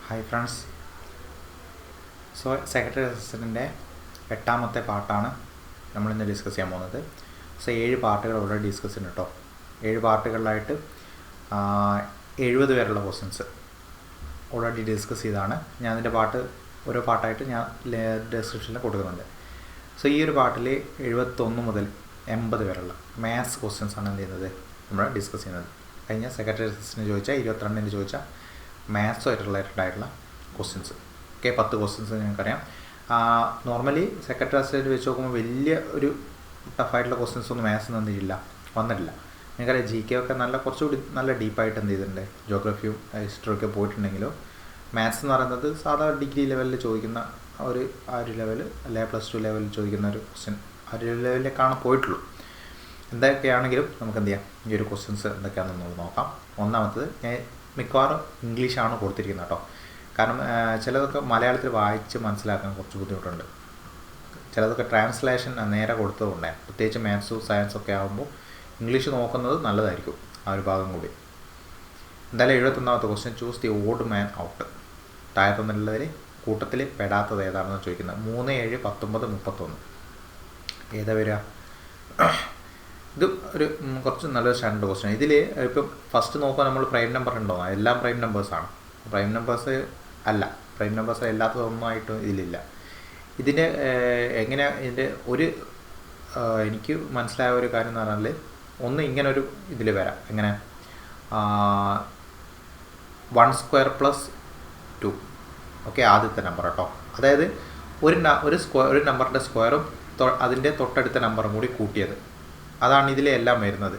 Hi friends. So secretary അസിസ്റ്റൻറ്റിൻ്റെ 8ാമത്തെ പാർട്ടാണ് നമ്മളിന്ന് discuss ചെയ്യാൻ പോകുന്നത്. സോ 7 പാർട്ടുകൾ ഓൾറെഡി ഡിസ്കസ് ചെയ്യുന്നുണ്ട് കേട്ടോ. 7 പാർട്ടുകളിലായിട്ട് 70 വരെയുള്ള ക്വസ്റ്റ്യൻസ് ഓൾറെഡി ഡിസ്കസ് ചെയ്താണ്. ഞാൻ അതിൻ്റെ ഓരോ പാർട്ടായിട്ട് ഞാൻ ഡിസ്ക്രിപ്ഷനിൽ കൊടുക്കുന്നുണ്ട്. സോ ഈ ഒരു പാർട്ടിൽ 71 മുതൽ 80 വരെയുള്ള മാത്സ് ക്വസ്റ്റ്യൻസാണ് എന്ത് ചെയ്യുന്നത് നമ്മൾ ഡിസ്കസ് ചെയ്യുന്നത്. കഴിഞ്ഞ സെക്രട്ടറി അസിസ്റ്റൻറ്റിന് ചോദിച്ചാൽ 22-ന് ചോദിച്ചാൽ മാത്സുമായിട്ട് റിലേറ്റഡ് ആയിട്ടുള്ള ക്വസ്റ്റ്യൻസ്. ഓക്കെ, 10 ക്വസ്റ്റ്യൻസ് നിങ്ങൾക്കറിയാം. നോർമലി സെക്രട്ടറി അസിസ്റ്റൻറ്റ് വെച്ച് നോക്കുമ്പോൾ വലിയ ഒരു ടഫായിട്ടുള്ള ക്വസ്റ്റ്യൻസ് ഒന്നും മാത്സിൽ വന്നിട്ടില്ല. നിങ്ങൾക്കറിയാം GK ഒക്കെ കുറച്ചുകൂടി നല്ല ഡീപ്പായിട്ട് എന്ത് ചെയ്തിട്ടുണ്ട്. ജോഗ്രഫിയും ഹിസ്റ്ററിയൊക്കെ പോയിട്ടുണ്ടെങ്കിലും മാത്സ് എന്ന് പറയുന്നത് സാധാ ഡിഗ്രി ലെവലിൽ ചോദിക്കുന്ന ആ ഒരു ലെവൽ അല്ലെങ്കിൽ +2 ലെവലിൽ ചോദിക്കുന്ന ഒരു ക്വസ്റ്റ്യൻ ആ ഒരു ലെവലിലേക്കാണ് പോയിട്ടുള്ളൂ. എന്തൊക്കെയാണെങ്കിലും നമുക്ക് എന്ത് ചെയ്യാം, ഈ ഒരു ക്വസ്റ്റ്യൻസ് എന്തൊക്കെയാണെന്നുള്ളത് നോക്കാം. ഒന്നാമത്തത് ഞാൻ മിക്കവാറും ഇംഗ്ലീഷാണ് കൊടുത്തിരിക്കുന്നത് കേട്ടോ. കാരണം ചിലതൊക്കെ മലയാളത്തിൽ വായിച്ച് മനസ്സിലാക്കാൻ കുറച്ച് ബുദ്ധിമുട്ടുണ്ട്. ചിലതൊക്കെ ട്രാൻസ്ലേഷൻ നേരെ കൊടുത്തതുകൊണ്ട്, പ്രത്യേകിച്ച് മാത്സും സയൻസും ഒക്കെ ആകുമ്പോൾ ഇംഗ്ലീഷ് നോക്കുന്നത് നല്ലതായിരിക്കും ആ ഒരു ഭാഗം കൂടി. എന്തായാലും 71ാമത്തെ question, choose the odd man out. താഴെ തന്നിട്ടുള്ളവർ കൂട്ടത്തിൽ പെടാത്തത് ഏതാണെന്ന് ചോദിക്കുന്നത്. 3, 7, 19, 31 ഏതാ വരിക? ഇത് ഒരു കുറച്ച് നല്ലൊരു സ്റ്റാൻഡേർഡ് ക്വസ്റ്റ്യൻ. ഇതിൽ ഇപ്പം ഫസ്റ്റ് നോക്കുക, നമ്മൾ പ്രൈം നമ്പർ ഉണ്ടോ? എല്ലാം പ്രൈം നമ്പേഴ്സാണ്. പ്രൈം നമ്പേഴ്സ് അല്ലാത്തതൊന്നുമായിട്ടും ഇതിലില്ല. ഇതിൻ്റെ ഇതിൻ്റെ എനിക്ക് മനസ്സിലായ ഒരു കാര്യം എന്ന് പറഞ്ഞാൽ, ഒന്ന് ഇങ്ങനൊരു ഇതിൽ വരാം. എങ്ങനെ 1² + 2. ഓക്കെ, ആദ്യത്തെ നമ്പർ കേട്ടോ. അതായത് ഒരു നമ്പറിൻ്റെ സ്ക്വയറും അതിൻ്റെ തൊട്ടടുത്ത നമ്പറും കൂടി കൂട്ടിയത്, അതാണ് ഇതിലെ എല്ലാം വരുന്നത്.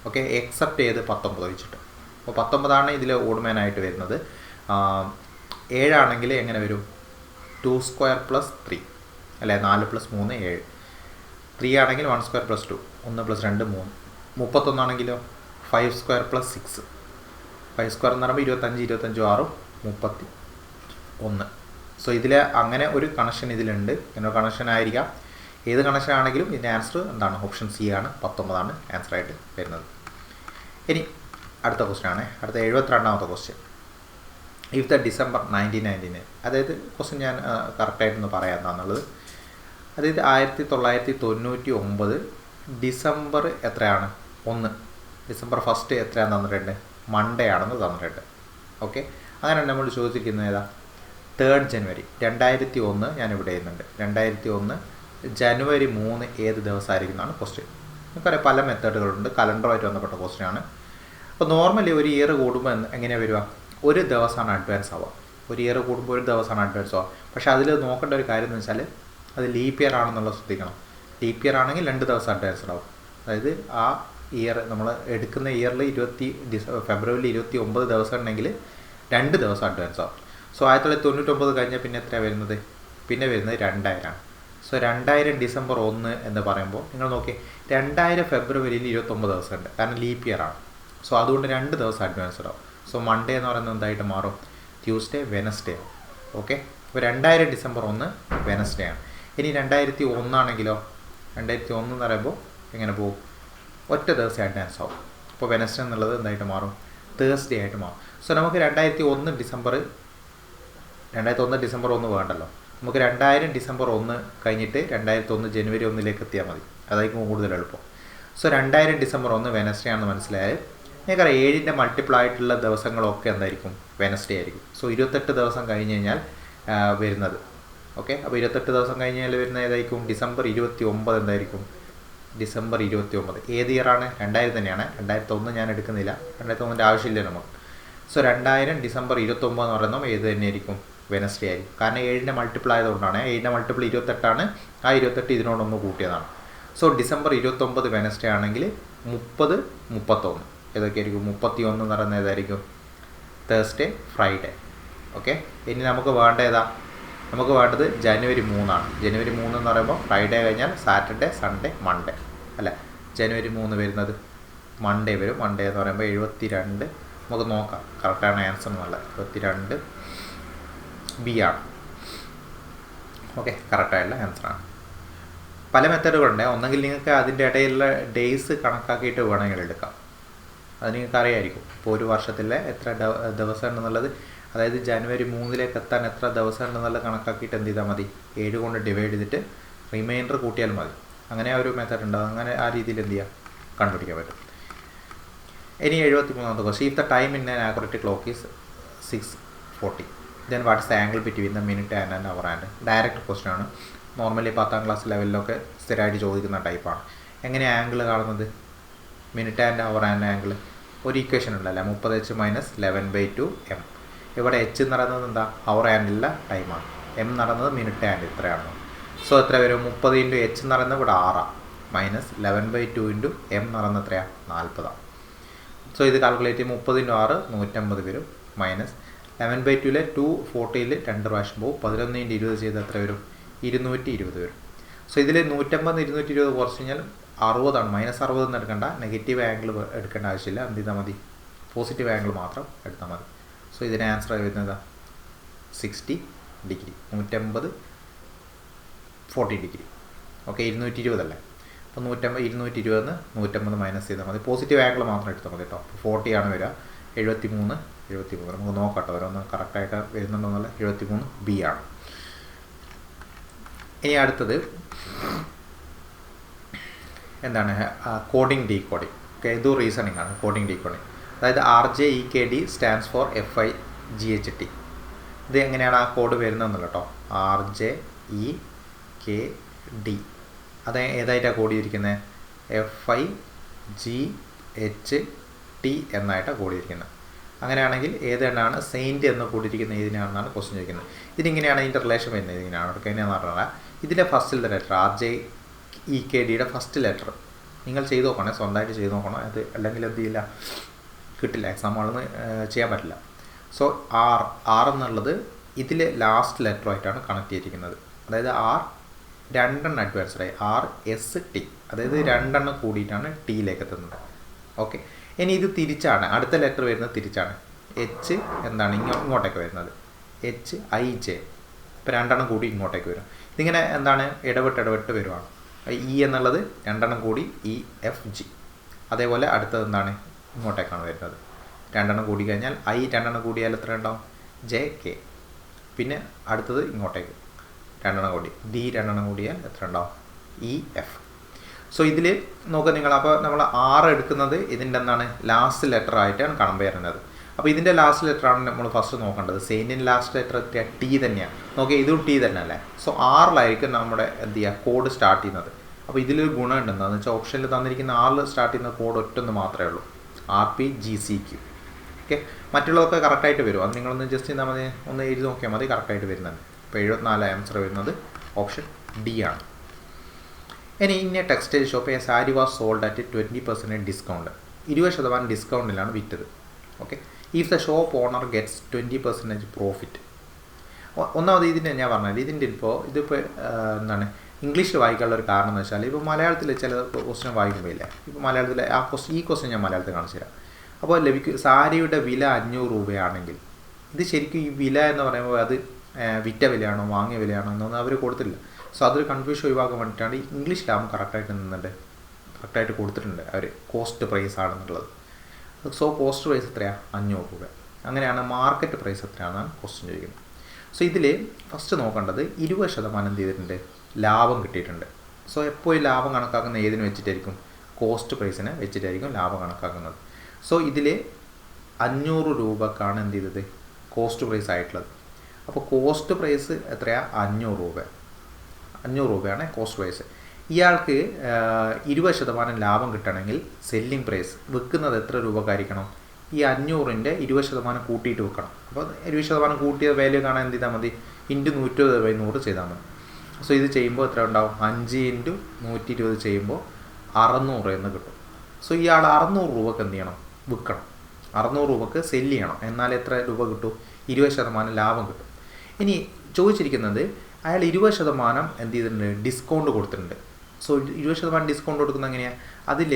ഓക്കെ, എക്സെപ്റ്റ് ചെയ്ത് 19 വെച്ചിട്ട്. അപ്പോൾ 19 ഇതിൽ ഓഡ്മാനായിട്ട് വരുന്നത്. 7 ആണെങ്കിൽ എങ്ങനെ വരും? 2² + 3 അല്ലേ? 4 + 3 7. 3 ആണെങ്കിൽ 1² + 2 1 + 2 3. 31 ആണെങ്കിലോ 5² + 6. 5² എന്ന് പറയുമ്പോൾ 25 25 6 31. സോ ഇതിൽ അങ്ങനെ ഒരു കണക്ഷൻ ഇതിലുണ്ട്. ഇങ്ങനെ കണക്ഷൻ ആയിരിക്കാം. ഏത് കണക്ഷൻ ആണെങ്കിലും ഇതിൻ്റെ ആൻസർ എന്താണ്? ഓപ്ഷൻ സി ആണ്. 19 ആൻസറായിട്ട് വരുന്നത്. ഇനി അടുത്ത ക്വസ്റ്റ്യൻ ആണ്. അടുത്ത 72ാമത്തെ ക്വസ്റ്റ്യൻ. ഇഫ് ദ ഡിസംബർ 1999, അതായത് ക്വസ്റ്റ്യൻ ഞാൻ കറക്റ്റായിട്ടൊന്ന് പറയാം എന്താണെന്നുള്ളത്. അതായത് 1999 ഡിസംബർ എത്രയാണ്? 1. ഡിസംബർ 1 എത്രയാണെന്ന് തന്നിട്ടുണ്ട്? മൺഡേ ആണെന്ന് തന്നിട്ടുണ്ട്. ഓക്കെ, അങ്ങനെ നമ്മൾ ചോദിച്ചിരിക്കുന്നത് ഏതാ? 3rd ജനുവരി 2001 ഞാനിവിടെ ചെയ്യുന്നുണ്ട്. 2001 ജനുവരി 3 ഏത് ദിവസമായിരിക്കും എന്നാണ് ക്വസ്റ്റ്യൻ. നമുക്കറിയാം പല മെത്തേഡുകളുണ്ട്. കലണ്ടറുമായിട്ട് ബന്ധപ്പെട്ട ക്വസ്റ്റ്യൻ ആണ്. അപ്പോൾ നോർമലി ഒരു ഇയർ കൂടുമ്പോൾ എങ്ങനെയാണ് വരിക? ഒരു ദിവസമാണ് അഡ്വാൻസ് ആവുക. ഒരു ഇയർ കൂടുമ്പോൾ ഒരു ദിവസമാണ് അഡ്വാൻസ് ആവുക. പക്ഷേ അതിൽ നോക്കേണ്ട ഒരു കാര്യം എന്ന് വെച്ചാൽ അത് ലീപ്പ് ഇയർ ആണെന്നുള്ളത് ശ്രദ്ധിക്കണം. ലീപ്പ് ഇയർ ആണെങ്കിൽ 2 ദിവസം അഡ്വാൻസ്ഡ് ആവും. അതായത് ആ ഇയർ നമ്മൾ എടുക്കുന്ന ഇയറിൽ ഫെബ്രുവരി 29 ദിവസം ഉണ്ടെങ്കിൽ 2 ദിവസം അഡ്വാൻസ് ആവും. സോ 1999 കഴിഞ്ഞാൽ പിന്നെ എത്രയാണ് വരുന്നത്? പിന്നെ വരുന്നത് 2000 ആണ്. സോ 2000 ഡിസംബർ 1 എന്ന് പറയുമ്പോൾ നിങ്ങൾ നോക്കി, 2000 ഫെബ്രുവരിയിൽ 29 ദിവസമുണ്ട്. കാരണം ലീപ്പ് ഇയർ ആണ്. സോ അതുകൊണ്ട് 2 ദിവസം അഡ്വാൻസ്ഡ് ആവും. സോ മൺഡേ എന്ന് പറയുന്നത് എന്തായിട്ട് മാറും? ട്യൂസ്ഡേ, വെനസ്ഡേ ആവും. ഓക്കെ, അപ്പോൾ 2000 ഡിസംബർ 1 വെനസ്ഡേ ആണ്. ഇനി 2001 ആണെങ്കിലോ, 2001 എന്ന് പറയുമ്പോൾ എങ്ങനെ പോകും? ഒറ്റ ദിവസം അഡ്വാൻസ് ആവും. അപ്പോൾ വെനസ്ഡേ എന്നുള്ളത് എന്തായിട്ട് മാറും? തേഴ്സ്ഡേ ആയിട്ട് മാറും. സോ നമുക്ക് 2001 ഡിസംബർ 1 വേണ്ടല്ലോ. നമുക്ക് 2000 ഡിസംബർ 1 കഴിഞ്ഞിട്ട് 2001 ജനുവരി 1 എത്തിയാൽ മതി. അതായിരിക്കും കൂടുതൽ എളുപ്പം. സോ 2000 ഡിസംബർ 1 വെനസ്ഡേ ആണെന്ന് മനസ്സിലായാൽ ഞങ്ങൾക്കറിയാം 7ൻ്റെ മൾട്ടിപ്പിൾ ആയിട്ടുള്ള ദിവസങ്ങളൊക്കെ എന്തായിരിക്കും? വെനസ്ഡേ ആയിരിക്കും. സോ 28 ദിവസം കഴിഞ്ഞ് കഴിഞ്ഞാൽ വരുന്നത്. ഓക്കെ, അപ്പോൾ 28 ദിവസം കഴിഞ്ഞ് കഴിഞ്ഞാൽ വരുന്ന ഏതായിരിക്കും? ഡിസംബർ 29 എന്തായിരിക്കും? ഡിസംബർ 29 ഏത് ഇയറാണ്? 2000 തന്നെയാണ്. 2001 ഞാൻ എടുക്കുന്നില്ല. 2001 ആവശ്യമില്ല നമുക്ക്. സോ 2000 ഡിസംബർ 29 എന്ന് പറയുമ്പോൾ ഏത് തന്നെയായിരിക്കും? വെനസ്ഡേ ആയിരിക്കും. കാരണം 7ൻ്റെ മൾട്ടിപ്പിൾ ആയതുകൊണ്ടാണ്. 7ൻ്റെ മൾട്ടിപ്പിൾ 28 ആണ്. ആ 28 ഇതിനോടൊന്ന് കൂട്ടിയതാണ്. സോ ഡിസംബർ 29 വെനസ്ഡേ ആണെങ്കിൽ 30, 31 ഏതൊക്കെയായിരിക്കും? 31 എന്ന് പറയുന്നത് ഏതായിരിക്കും? Thursday, Friday. ഓക്കെ, ഇനി നമുക്ക് വേണ്ട ഏതാ? നമുക്ക് വേണ്ടത് ജനുവരി 3 ആണ്. ജനുവരി 3 എന്ന് പറയുമ്പോൾ ഫ്രൈഡേ കഴിഞ്ഞാൽ സാറ്റർഡേ, സൺഡേ, മൺഡേ അല്ല. ജനുവരി 3 വരുന്നത് മൺഡേ വരും. മൺഡേ എന്ന് പറയുമ്പോൾ 72. നമുക്ക് നോക്കാം കറക്റ്റാണ് ആൻസർ എന്നുള്ളത്. 72 ബി ആണ്. ഓക്കെ, കറക്റ്റായിട്ടുള്ള ആൻസറാണ്. പല മെത്തേഡുകളുണ്ട്. ഒന്നെങ്കിൽ നിങ്ങൾക്ക് അതിൻ്റെ ഇടയിലുള്ള ഡേയ്സ് കണക്കാക്കിയിട്ട് വേണമെങ്കിൽ എടുക്കാം. അത് നിങ്ങൾക്ക് അറിയായിരിക്കും. ഇപ്പോൾ ഒരു വർഷത്തിലെ എത്ര ദിവസം ഉണ്ടെന്നുള്ളത്, അതായത് ജനുവരി 3 എത്താൻ എത്ര ദിവസം ഉണ്ടെന്നുള്ളത് കണക്കാക്കിയിട്ട് എന്ത് ചെയ്താൽ മതി, 7 കൊണ്ട് ഡിവൈഡ് ചെയ്തിട്ട് റിമൈൻഡർ കൂട്ടിയാൽ മതി. അങ്ങനെ ഒരു മെത്തേഡ് ഉണ്ടാകും. അങ്ങനെ ആ രീതിയിൽ എന്ത് ചെയ്യുക, കണ്ടുപിടിക്കാൻ പറ്റും. ഇനി 73ാമത്തെ question. If the time in an accurate clock is 6:40 then what is the angle between the minute and hour and. Direct question ആണ്. നോർമലി 10ാം ക്ലാസ് ലെവലിലൊക്കെ സ്ഥിരമായിട്ട് ചോദിക്കുന്ന ടൈപ്പാണ്. എങ്ങനെയാണ് ആംഗിൾ കാണുന്നത്? Minute and hour and angle ഒരു ഇക്വേഷൻ ഉണ്ടല്ലേ, 30h - 11/2 m. ഇവിടെ h എന്ന് പറയുന്നത് എന്താ, അവർ ആൻഡിലുള്ള ടൈമാണ്. m എന്ന് പറയുന്നത് മിനിറ്റ് ആൻഡ് ഇത്രയാണ്. സോ എത്ര വരും? 30 × h എന്ന് പറയുന്നത് ഇവിടെ 6 മൈനസ് 11/2 × m എന്ന് പറയുന്നത് എത്രയാണ്? 40. സോ ഇത് കാൽക്കുലേറ്റ് ചെയ്യും. 30 × 6 150 വരും, മൈനസ് 11/2 240 2 പ്രാവശ്യം പോകും. 11 × 20 ചെയ്ത് എത്ര വരും? 220 വരും. സോ ഇതിൽ 150 220 കുറച്ച് കഴിഞ്ഞാൽ 60 ആണ്. -60 എന്ന് എടുക്കേണ്ട, നെഗറ്റീവ് ആംഗിൾ എടുക്കേണ്ട ആവശ്യമില്ല. എന്ത് ചെയ്താൽ മതി, പോസിറ്റീവ് ആംഗിൾ മാത്രം എടുത്താൽ മതി. സോ ഇതിന് ആൻസർ വരുന്നത് 60 ഡിഗ്രി. 150 40 ഡിഗ്രി. ഓക്കെ, 220 അല്ലേ. അപ്പോൾ 220 150 മൈനസ് ചെയ്താൽ മതി. പോസിറ്റീവ് ആംഗിൾ മാത്രം എടുത്താൽ മതി കേട്ടോ. 40 ആണ് വരിക. 73 നമുക്ക് നോക്കാം കേട്ടോ, ഓരോന്ന് കറക്റ്റായിട്ട് വരുന്നുണ്ടോന്നല്ല. 73 B ആണ്. ഇനി അടുത്തത് എന്താണ്, കോഡിംഗ് ഡീകോഡിംഗ്. ഓക്കെ, ഇത് റീസണിങ് ആണ്. കോഡിംഗ് ഡീകോഡിംഗ് അതായത് RJEKD സ്റ്റാൻഡ്സ് ഫോർ FIGHT. ഇത് എങ്ങനെയാണ് ആ കോഡ് വരുന്നതെന്നല്ല കേട്ടോ. RJEKD അത് ഏതായിട്ടാണ് കോഡ് ചെയ്തിരിക്കുന്നത്? FIGHT എന്നായിട്ടാണ് കോഡ് ചെയ്തിരിക്കുന്നത്. അങ്ങനെയാണെങ്കിൽ ഏതെണ്ണാണ് സെയിൻറ്റ് എന്ന് കൂടിയിരിക്കുന്നത്, ഏതിനാണെന്നാണ് ക്വസ്റ്റ്യൻ ചോദിക്കുന്നത്. ഇതിങ്ങനെയാണ് ഇതിൻ്റെ റിലേഷൻ വരുന്നത്. ഇതിങ്ങനെയാണ് അവർക്ക് എങ്ങനെയാണെന്ന് പറഞ്ഞാൽ ഇതിൻ്റെ ഫസ്റ്റിലത്തെ ലെറ്റർ RJEKDയുടെ ഫസ്റ്റ് ലെറ്റർ നിങ്ങൾ ചെയ്ത് നോക്കണേ, സ്വന്തമായിട്ട് ചെയ്ത് നോക്കണം. അത് അല്ലെങ്കിൽ എന്ത് ചെയ്യില്ല, കിട്ടില്ല, എക്സാം ഹാളിൽ ചെയ്യാൻ പറ്റില്ല. സോ R എന്നുള്ളത് ഇതിൽ ലാസ്റ്റ് ലെറ്ററുമായിട്ടാണ് കണക്ട് ചെയ്തിരിക്കുന്നത്. അതായത് R 2 അഡ്വാൻസ്ഡായി RST, അതായത് 2 കൂടിയിട്ടാണ് Tയിലേക്ക് എത്തുന്നത്. ഓക്കെ, ഇനി ഇത് തിരിച്ചാണ്, അടുത്ത ലെറ്റർ വരുന്നത് തിരിച്ചാണ്. H എന്താണ് ഇങ്ങോട്ടേക്ക് വരുന്നത്, HIJ. ഇപ്പോൾ 2 കൂടി ഇങ്ങോട്ടേക്ക് വരും. ഇതിങ്ങനെ എന്താണ് ഇടവിട്ട് വരുവാണ്. E എന്നുള്ളത് 2 കൂടി EFG. അതേപോലെ അടുത്തത് എന്താണ് ഇങ്ങോട്ടേക്കാണ് വരുന്നത്. 2 കൂടി കഴിഞ്ഞാൽ I 2 കൂടിയാൽ എത്ര ഉണ്ടാവും? JK. പിന്നെ അടുത്തത് ഇങ്ങോട്ടേക്ക് 2 കൂടി D 2 കൂടിയാൽ എത്ര ഉണ്ടാവും? EF. സോ ഇതിൽ നോക്കുക നിങ്ങൾ. അപ്പോൾ നമ്മൾ R എടുക്കുന്നത് ഇതിൻ്റെ എന്താണ് ലാസ്റ്റ് ലെറ്റർ ആയിട്ടാണ് കമ്പയർ ചെയ്യുന്നത്. അപ്പോൾ ഇതിൻ്റെ ലാസ്റ്റ് ലെറ്ററാണ് നമ്മൾ ഫസ്റ്റ് നോക്കേണ്ടത്. സെയിൻറ്റിൻ്റെ ലാസ്റ്റ് ലെറ്റർ എത്തിയ T തന്നെയാണ്. നോക്കിയാൽ ഇതും T തന്നെ അല്ലേ. സോ Rലായിരിക്കും നമ്മുടെ എന്ത് ചെയ്യുക കോഡ് സ്റ്റാർട്ട് ചെയ്യുന്നത്. അപ്പോൾ ഇതിലൊരു ഗുണം ഉണ്ട്. എന്താണെന്ന് വെച്ചാൽ ഓപ്ഷനിൽ തന്നിരിക്കുന്ന Rൽ സ്റ്റാർട്ട് ചെയ്യുന്ന കോഡ് ഒറ്റൊന്ന് മാത്രമേ ഉള്ളൂ, RPGCQ. ഓക്കെ, മറ്റുള്ളതൊക്കെ കറക്റ്റായിട്ട് വരും. അത് നിങ്ങളൊന്ന് ജസ്റ്റ് ചെയ്താൽ മതി, ഒന്ന് എഴുതി നോക്കിയാൽ മതി, കറക്റ്റായിട്ട് വരുന്നുണ്ട്. ഇപ്പോൾ 74 ആൻസർ വരുന്നത് ഓപ്ഷൻ D ആണ്. ഇനി ഇന്ന textile shop a sari was sold at 20% discount. 20% ഡിസ്കൗണ്ടിലാണ് വിറ്റത്. Okay, if the shop owner gets 20% profit. ഒന്നാമത് ഇതിൻ്റെ ഞാൻ പറഞ്ഞത് ഇതിപ്പോൾ എന്താണ് ഇംഗ്ലീഷിൽ വായിക്കാനുള്ള ഒരു കാരണം എന്ന് വെച്ചാൽ ഇപ്പോൾ മലയാളത്തിൽ ചില ക്വസ്റ്റ്യൻ വായിക്കുമ്പോൾ ഇല്ലേ, ഇപ്പോൾ മലയാളത്തിൽ ഈ ക്വസ്റ്റ്യൻ ഞാൻ മലയാളത്തിൽ കാണിച്ചു തരാം. അപ്പോൾ സാരിയുടെ വില 500 രൂപയാണെങ്കിൽ ഇത് ശരിക്കും ഈ വില എന്ന് പറയുമ്പോൾ അത് വിറ്റ വിലയാണോ വാങ്ങിയ വിലയാണോ എന്നൊന്നും അവർ കൊടുത്തില്ല. സോ അതൊരു കൺഫ്യൂഷൻ ഒഴിവാക്കാൻ വേണ്ടിയിട്ടാണ് ഇംഗ്ലീഷിലാകുമ്പോൾ കറക്റ്റായിട്ട് നിന്നുണ്ട്, കറക്റ്റായിട്ട് കൊടുത്തിട്ടുണ്ട് അവർ കോസ്റ്റ് പ്രൈസ് ആണെന്നുള്ളത്. സോ കോസ്റ്റ് പ്രൈസ് എത്രയാണ്? 500 രൂപ. അങ്ങനെയാണ് മാർക്കറ്റ് പ്രൈസ് എത്രയാണെന്നാണ് ക്വസ്റ്റ്യൻ ചോദിക്കുന്നത്. സോ ഇതിൽ ഫസ്റ്റ് നോക്കേണ്ടത് 20% എന്ത് ചെയ്തിട്ടുണ്ട്, ലാഭം കിട്ടിയിട്ടുണ്ട്. സോ എപ്പോഴും ലാഭം കണക്കാക്കുന്ന ഏതിന് വെച്ചിട്ടായിരിക്കും? കോസ്റ്റ് പ്രൈസിനെ വെച്ചിട്ടായിരിക്കും ലാഭം കണക്കാക്കുന്നത്. സോ ഇതിൽ 500 രൂപക്കാണ് എന്ത് ചെയ്തത് കോസ്റ്റ് പ്രൈസ് ആയിട്ടുള്ളത്. അപ്പോൾ കോസ്റ്റ് പ്രൈസ് എത്രയാണ്? 500 രൂപയാണ് കോസ്റ്റ് പ്രൈസ്. ഇയാൾക്ക് 20% ലാഭം കിട്ടണമെങ്കിൽ സെല്ലിംഗ് പ്രൈസ് വിൽക്കുന്നത് എത്ര രൂപക്കായിരിക്കണം? ഈ 500ൻ്റെ 20% കൂട്ടിയിട്ട് വെക്കണം. അപ്പോൾ 20% കൂട്ടിയ വാല്യൂ കാണാൻ എന്ത് ചെയ്താൽ മതി? ×120/100 ചെയ്താൽ മതി. സോ ഇത് ചെയ്യുമ്പോൾ എത്ര ഉണ്ടാവും? 5 × 120 ചെയ്യുമ്പോൾ 600 എന്ന് കിട്ടും. സോ ഇയാൾ 600 രൂപക്ക് എന്ത് ചെയ്യണം? വിൽക്കണം. 600 രൂപക്ക് സെല്ല് ചെയ്യണം. എന്നാൽ എത്ര രൂപ കിട്ടും? 20% ലാഭം കിട്ടും. ഇനി ചോദിച്ചിരിക്കുന്നത് അയാൾ 20% എന്ത് ചെയ്തിട്ടുണ്ട്? ഡിസ്കൗണ്ട് കൊടുത്തിട്ടുണ്ട്. സോ 20% ഡിസ്കൗണ്ട് കൊടുക്കുന്നത് എങ്ങനെയാണ്? അതിൽ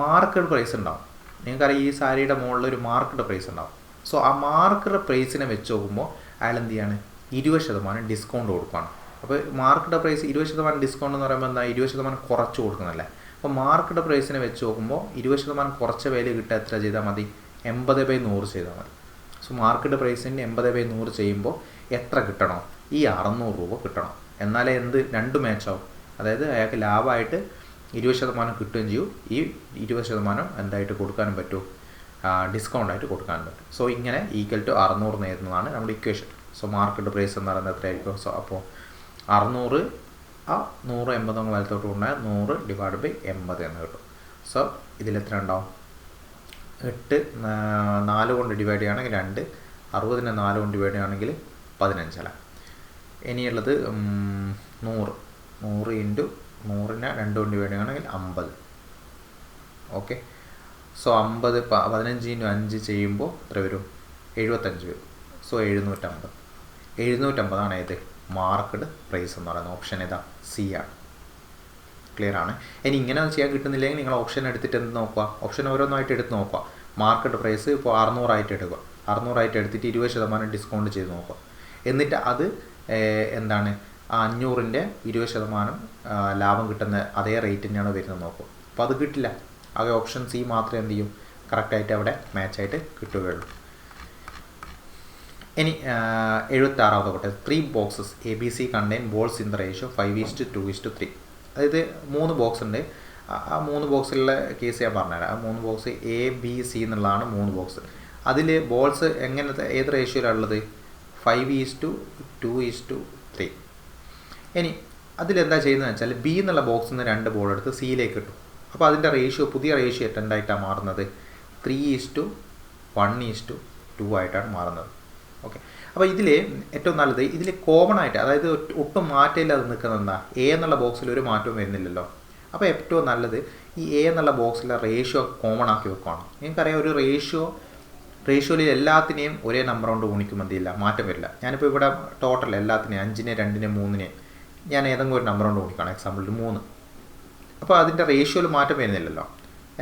മാർക്കറ്റ് പ്രൈസ് ഉണ്ടാവും. നിങ്ങൾക്കറിയാം ഈ സാരിയുടെ മുകളിൽ ഒരു മാർക്കറ്റ് പ്രൈസ് ഉണ്ടാവും. സോ ആ മാർക്കറ്റ് പ്രൈസിനെ വെച്ച് നോക്കുമ്പോൾ അയാൾ എന്ത് ചെയ്യാണ്? 20% ഡിസ്കൗണ്ട് കൊടുക്കുകയാണ്. അപ്പോൾ മാർക്കറ്റ് പ്രൈസ് 20% ഡിസ്കൗണ്ട് എന്ന് പറയുമ്പോൾ എന്താ? 20% കുറച്ച് കൊടുക്കുന്നതല്ലേ. അപ്പോൾ മാർക്കറ്റ് പ്രൈസിനെ വെച്ച് നോക്കുമ്പോൾ 20% കുറച്ച വാല്യൂ കിട്ടാൻ എത്ര ചെയ്താൽ മതി? 80/100 ചെയ്താൽ മതി. സോ മാർക്കറ്റ് പ്രൈസിൻ്റെ 80/100 ചെയ്യുമ്പോൾ എത്ര കിട്ടണം? ഈ 600 രൂപ കിട്ടണം. എന്നാലേ രണ്ട് മാച്ചാവും. അതായത് അയാൾക്ക് ലാഭമായിട്ട് 20% കിട്ടുകയും ചെയ്യും, ഈ 20% എന്തായിട്ട് കൊടുക്കാനും പറ്റും, ഡിസ്കൗണ്ടായിട്ട് കൊടുക്കാനും പറ്റും. സോ ഇങ്ങനെ = 600 നേരുന്നതാണ് നമ്മുടെ ഇക്വേഷൻ. സോ മാർക്കറ്റ് പ്രൈസ് എന്ന് പറയുന്നത് എത്രയായിരിക്കും? സോ അപ്പോൾ 600 100 80 വലത്തോട്ട് കൊണ്ടുപോയാൽ 100 / 80 എന്ന് കിട്ടും. സോ ഇതിലെത്ര ഉണ്ടാവും? 8 4 കൊണ്ട് ഡിവൈഡ് ചെയ്യുകയാണെങ്കിൽ 2, 60നെ 4 കൊണ്ട് ഡിവൈഡ് ചെയ്യുകയാണെങ്കിൽ 15 അല്ല. ഇനിയുള്ളത് 100 × 100നെ 2 കൊണ്ട് ഡിവൈഡ് ചെയ്യുകയാണെങ്കിൽ 50. ഓക്കെ. സോ 50 15 × 5 ചെയ്യുമ്പോൾ എത്ര വരും? 75 വരും. സോ 750 ആണ് ഏത്? മാർക്കറ്റ് പ്രൈസ് എന്ന് പറയുന്നത്. ഓപ്ഷൻ ഏതാ? സി ആണ്. ക്ലിയർ ആണ്. ഇനി ഇങ്ങനെ ചെയ്യാൻ കിട്ടുന്നില്ലെങ്കിൽ നിങ്ങൾ ഓപ്ഷൻ എടുത്തിട്ട് എന്ത് നോക്കുക? ഓപ്ഷൻ ഓരോന്നായിട്ട് എടുത്ത് നോക്കുക. മാർക്കറ്റ് പ്രൈസ് ഇപ്പോൾ 600 ആയിട്ട് എടുക്കുക. 600 ആയിട്ട് എടുത്തിട്ട് 20% ഡിസ്കൗണ്ട് ചെയ്ത് നോക്കുക. എന്നിട്ട് അത് എന്താണ് 500ൻ്റെ 20% ലാഭം കിട്ടുന്ന അതേ റേറ്റ് തന്നെയാണ് വരുന്നത് നോക്കുക. അപ്പോൾ അത് കിട്ടില്ല. ആകെ ഓപ്ഷൻ സി മാത്രമേ എന്ത് ചെയ്യും? കറക്റ്റായിട്ട് അവിടെ മാച്ചായിട്ട് കിട്ടുകയുള്ളൂ. ഇനി 76ാമത്തെ question. 3 boxes ABC contain balls in the ratio 5:2:3. അതായത് 3 ബോക്സ് ഉണ്ട്. ആ 3 ബോക്സിലുള്ള കേസ് ഞാൻ പറഞ്ഞുതരാം. ആ 3 ബോക്സ് ABC എന്നുള്ളതാണ് 3 ബോക്സ്. അതിൽ ബോൾസ് എങ്ങനത്തെ ഏത് റേഷ്യോയിലുള്ളത്? 5:2:3. ഇനി അതിലെന്താ ചെയ്യുന്നതെന്ന് വെച്ചാൽ ബി എന്നുള്ള ബോക്സിൽ നിന്ന് 2 ബോൾ എടുത്ത് സിയിലേക്ക് ഇട്ടു. അപ്പോൾ അതിൻ്റെ റേഷ്യോ പുതിയ റേഷ്യോ എന്തായിട്ടാണ് മാറുന്നത്? 3:1:2 ആയിട്ടാണ് മാറുന്നത്. ഓക്കെ. അപ്പോൾ ഇതിൽ ഏറ്റവും നല്ലത് ഇതിൽ കോമൺ ആയിട്ട്, അതായത് ഒട്ടും മാറ്റമില്ലാതെ നിൽക്കുന്നത് എന്താ? എ എന്നുള്ള ബോക്സിൽ ഒരു മാറ്റവും വരുന്നില്ലല്ലോ. അപ്പോൾ ഏറ്റവും നല്ലത് ഈ എ എന്നുള്ള ബോക്സിലെ റേഷ്യോ കോമൺ ആക്കി വെക്കുകയാണ്. നിങ്ങൾക്കറിയാം, ഒരു റേഷ്യോയിൽ എല്ലാത്തിനെയും ഒരേ നമ്പർ കൊണ്ട് ഗുണിക്കുമ്പോൾ എന്തില്ല, മാറ്റം വരില്ല. ഞാനിപ്പോൾ ഇവിടെ ടോട്ടൽ എല്ലാത്തിനെയും 5നെ 2നെ 3നെ ഞാൻ ഏതെങ്കിലും ഒരു നമ്പർ കൊണ്ട് ഗുണിക്കണം. എക്സാമ്പിൾ 3. അപ്പോൾ അതിൻ്റെ റേഷ്യോയിൽ മാറ്റം വരുന്നില്ലല്ലോ,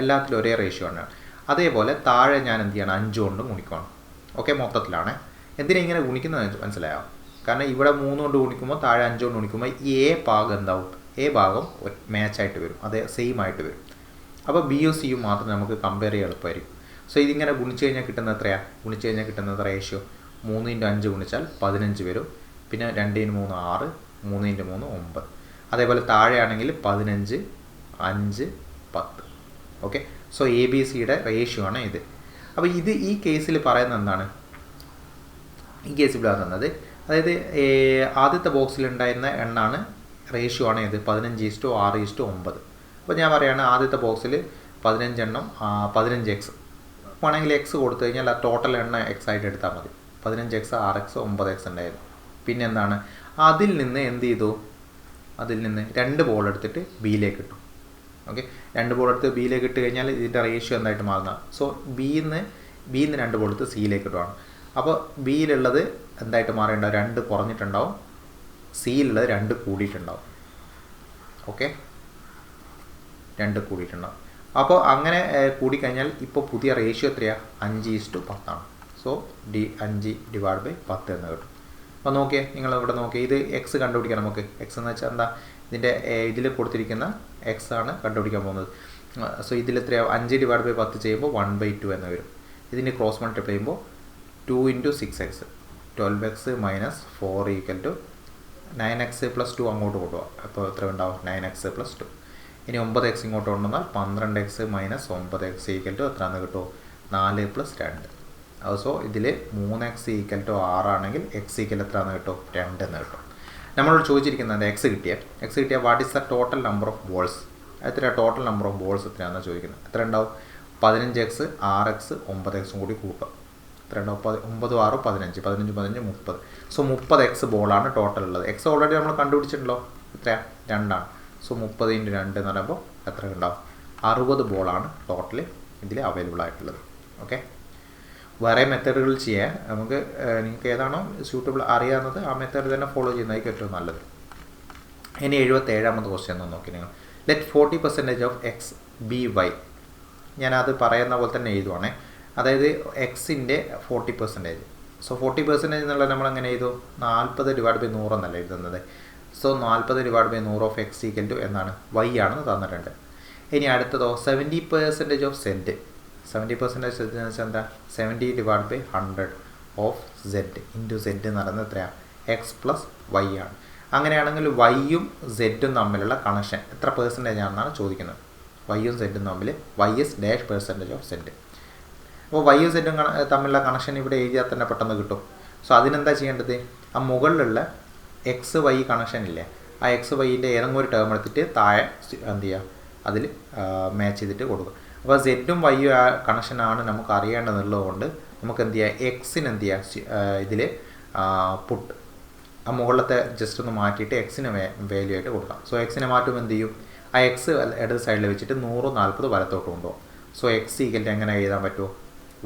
എല്ലാത്തിലും ഒരേ റേഷ്യോ ആണ്. അതേപോലെ താഴെ ഞാൻ എന്ത് ചെയ്യണം? 5 കൊണ്ട് ഗുണിക്കണം. ഓക്കെ, മൊത്തത്തിലാണ്. എന്തിനാ ഇങ്ങനെ ഗുണിക്കുന്നത് മനസ്സിലായോ? കാരണം ഇവിടെ 3 കൊണ്ട് ഗുണിക്കുമ്പോൾ താഴെ 5 കൊണ്ട് ഗുണിക്കുമ്പോൾ ഈ എ ഭാഗം എന്താവും? എ ഭാഗം മാച്ചായിട്ട് വരും, അതേ സെയിം ആയിട്ട് വരും. അപ്പോൾ ബിയും സിയും മാത്രം നമുക്ക് കമ്പയർ ചെയ്യാൻ എളുപ്പമായിരിക്കും. സോ ഇതിങ്ങനെ ഗുണിച്ച് കഴിഞ്ഞാൽ കിട്ടുന്നത് എത്രയാണ്? ഗുണിച്ച് കഴിഞ്ഞാൽ കിട്ടുന്നത് റേഷ്യോ 3 × 5 ഗുണിച്ചാൽ 15 വരും. പിന്നെ 2 × 3 6, 3 × 3 9. അതേപോലെ താഴെയാണെങ്കിൽ 15, 5, 10. ഓക്കെ. സോ ABC-യുടെ റേഷ്യോ ആണ് ഇത്. അപ്പോൾ ഇത് ഈ കേസിൽ പറയുന്നത് എന്താണ്? ഈ കേസിൽ പറയുന്നത് അതായത് ആദ്യത്തെ ബോക്സിലുണ്ടായിരുന്ന എണ്ണാണ് റേഷ്യോ ആണ് ഇത് 15:6:9. അപ്പോൾ ഞാൻ പറയുകയാണ് ആദ്യത്തെ ബോക്സിൽ 15 എണ്ണം 15x വേണമെങ്കിൽ എക്സ് കൊടുത്തു കഴിഞ്ഞാൽ ആ ടോട്ടൽ എണ്ണ എക്സ് ആയിട്ട് എടുത്താൽ മതി. 15x 6x 9x ഉണ്ടായിരുന്നു. പിന്നെ എന്താണ്? അതിൽ നിന്ന് എന്ത് ചെയ്തു? അതിൽ നിന്ന് 2 ബോൾ എടുത്തിട്ട് ബിയിലേക്ക് ഇട്ടു. ഓക്കെ, 2 ബോൾ എടുത്ത് ബിയിലേക്ക് ഇട്ട് കഴിഞ്ഞാൽ ഇതിൻ്റെ റേഷ്യോ എന്തായിട്ട് മാറുന്ന? സോ ബിയിൽ നിന്ന് 2 ബോൾ എടുത്ത് സിയിലേക്ക് ഇട്ടുവാണ്. അപ്പോൾ ബിയിലുള്ളത് എന്തായിട്ട് മാറിയിട്ടുണ്ടാവും? 2 കുറഞ്ഞിട്ടുണ്ടാവും, സിയിലുള്ളത് 2 കൂടിയിട്ടുണ്ടാവും. ഓക്കെ, 2 കൂടിയിട്ടുണ്ടാവും. അപ്പോൾ അങ്ങനെ കൂടിക്കഴിഞ്ഞാൽ ഇപ്പോൾ പുതിയ റേഷ്യോ എത്രയാണ്? 5:10 ആണ്. സോ 5/10 എന്ന് കിട്ടും. അപ്പോൾ നോക്കിയേ, നിങ്ങൾ ഇവിടെ നോക്കിയേ, ഇത് എക്സ് കണ്ടുപിടിക്കാം നമുക്ക്. എക്സ് എന്ന് വെച്ചാൽ എന്താ? ഇതിൻ്റെ ഇതിൽ കൊടുത്തിരിക്കുന്ന എക്സ് ആണ് കണ്ടുപിടിക്കാൻ പോകുന്നത്. സോ ഇതിൽ എത്രയാണ്? 5/10 ചെയ്യുമ്പോൾ 1/2 എന്ന് വരും. ഇതിന് ക്രോസ് മൾട്ടിപ്ലൈ ചെയ്യുമ്പോൾ 2 × 6x 12x - 4 = 9x + 2 അങ്ങോട്ട് കൊണ്ടുപോകാം. അപ്പോൾ എത്ര ഉണ്ടാവും? 9x + 2. ഇനി 9x ഇങ്ങോട്ട് കൊണ്ടുവന്നാൽ 12x - 9x = എത്രയാണെന്ന് കിട്ടുമോ? 4 + 2. സോ ഇതിൽ 3x = 6 ആണെങ്കിൽ x എത്രയാണെന്ന് കിട്ടും? 2 എന്ന് കിട്ടും. നമ്മളോട് ചോദിച്ചിരിക്കുന്നത് എക്സ് കിട്ടിയാൽ what is the total number of balls? എത്ര ടോട്ടൽ നമ്പർ ഓഫ് ബോൾസ് എത്രയാണെന്ന് ചോദിക്കുന്നത്. എത്ര ഉണ്ടാവും? 15x 6x 9x കൂടി കൂട്ടും. എത്ര ഉണ്ടാവും? 9 6 15 15 15 30. സോ 30x ബോളാണ് ടോട്ടൽ ഉള്ളത്. എക്സ് ഓൾറെഡി നമ്മൾ കണ്ടുപിടിച്ചിട്ടുണ്ടല്ലോ. എത്രയാണ്? 2 ആണ്. സോ 30 × 2 എന്ന് പറയുമ്പോൾ എത്ര ഉണ്ടാവും? 60 ബോളാണ് ടോട്ടൽ ഇതിൽ അവൈലബിൾ ആയിട്ടുള്ളത്. ഓക്കെ, വേറെ മെത്തേഡുകൾ ചെയ്യാൻ നമുക്ക് നിങ്ങൾക്ക് ഏതാണോ സ്യൂട്ടബിൾ അറിയാവുന്നത് ആ മെത്തേഡ് തന്നെ ഫോളോ ചെയ്യുന്നതായിരിക്കും ഏറ്റവും നല്ലത്. ഇനി 77ാമത്തെ ക്വസ്റ്റ്യൻ ഒന്ന് നോക്കി നിങ്ങൾ. Let 40% of x b y. ഞാനത് പറയുന്ന പോലെ തന്നെ എഴുതുവാണേ. അതായത് എക്സിൻ്റെ 40%. സോ 40% എന്നുള്ളത് നമ്മൾ എങ്ങനെ എഴുതും? 40/100 എന്നല്ല എഴുതുന്നത്. സോ 40/100 ഓഫ് എക്സ് = എന്താണ്? വൈ ആണെന്ന് തന്നിട്ടുണ്ട്. ഇനി അടുത്തതോ 70% ഓഫ് സെഡ്. 70% സെഡ് എന്ന് വെച്ചാൽ എന്താ? 70 divide by 100 of z into z എന്ന് പറയുന്നത് എത്രയാണ്? എക്സ് പ്ലസ് വൈ ആണ്. അങ്ങനെയാണെങ്കിൽ വൈയും സെഡും തമ്മിലുള്ള കണക്ഷൻ എത്ര പെർസെൻറ്റേജ് ആണെന്നാണ് ചോദിക്കുന്നത്. വൈയും സെഡും തമ്മിൽ y() ഓഫ് സെഡ്. അപ്പോൾ വൈയും സെഡും തമ്മിലുള്ള കണക്ഷൻ ഇവിടെ എഴുതിയാൽ തന്നെ പെട്ടെന്ന് കിട്ടും. സോ അതിനെന്താ ചെയ്യേണ്ടത്? ആ മുകളിലുള്ള എക്സ് വൈ കണക്ഷൻ ഇല്ലേ, ആ എക്സ് വൈൻ്റെ ഏതെങ്കിലും ഒരു ടേം എടുത്തിട്ട് താഴെ എന്ത് ചെയ്യുക, അതിൽ മാച്ച് ചെയ്തിട്ട് കൊടുക്കുക. അപ്പോൾ സെഡും വൈയും ആ കണക്ഷനാണ് നമുക്ക് അറിയേണ്ടതുള്ളതുകൊണ്ട് നമുക്ക് എന്ത് ചെയ്യുക, എക്സിന് എന്ത് ചെയ്യുക, ഇതിൽ പുട്ട് ആ മുകളിലത്തെ ജസ്റ്റ് ഒന്ന് മാറ്റിയിട്ട് എക്സിന് വാല്യൂ ആയിട്ട് കൊടുക്കാം. സോ എക്സിനെ മാറ്റുമ്പോൾ എന്ത് ചെയ്യും, ആ എക്സ് ഇടത് സൈഡിൽ വെച്ചിട്ട് 100 40 വലത്തോട്ട് കൊണ്ടുപോകും. സോ എക്സ് ഈക്വൽ എങ്ങനെ എഴുതാൻ പറ്റുമോ?